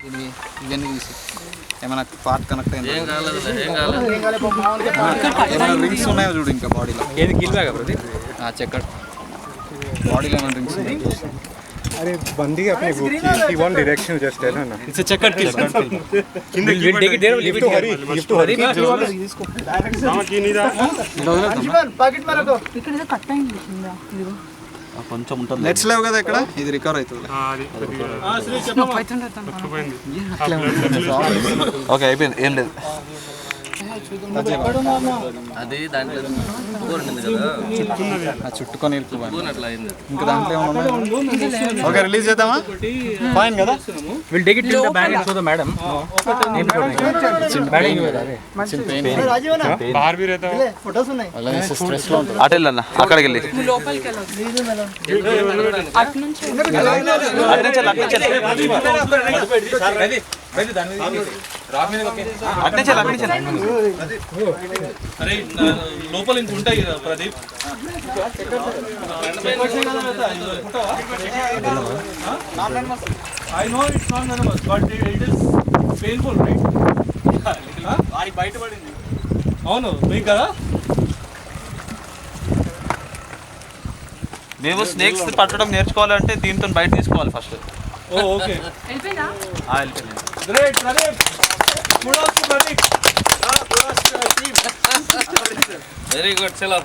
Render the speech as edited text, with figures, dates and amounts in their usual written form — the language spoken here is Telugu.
ఇవన్నీ తీసి ఏమైనా పార్ట్ కనెక్ట్ అయింది రింగ్స్ ఉన్నాయో చూడు ఇంకా బాడీలో ఏది కిల్లాగా ప్రదీప్ చెక్కడ బాడీలో ఏమైనా రింగ్స్ ఉన్నాయి अरे बंदी अपने वो की वन डायरेक्शन जस्ट है ना it's a checkered kill will take it there lift to हरी इसको डायरेक्ट मामा की नहीं रा జీవన్ పాకెట్ మారా తో ఇక్కడ ఏదో కట్ అయింది కింద ఇదిగో కొంచెం ఉంటుంది నెట్స్ లేవు కదా ఇక్కడ ఇది రికవర్ అవుతుంది శ్రీ చెప్పమ్మా ఓకే అయిపోయింది ఏం లేదు అది దాంట్లో చుట్టుకొని ఇంకా దాంట్లో ఓకే రిలీజ్ చేద్దామా ఫైన్ కదా will take it to the bag and show the madam बाहर भी रहता है ఫోటోస్ ఉన్నాయి స్ట్రెస్ లో ఉంటుంది అటు వెళ్ళన్నా అక్కడికి వెళ్ళి లోపలికి వెళ్ళొద్దు అటు నుంచి అరే లోపల ఇంక ఉంటాయి కదా Pradeep I know it's not venomous but it is painful right అది బయటపడింది అవును మీకు కదా మేము స్నేక్స్ పట్టడం నేర్చుకోవాలంటే దీంతో బయట తీసుకోవాలి ఫస్ట్ ఓకే వెళ్ళిపోయిందా great Pradeep Pradeep very good చలో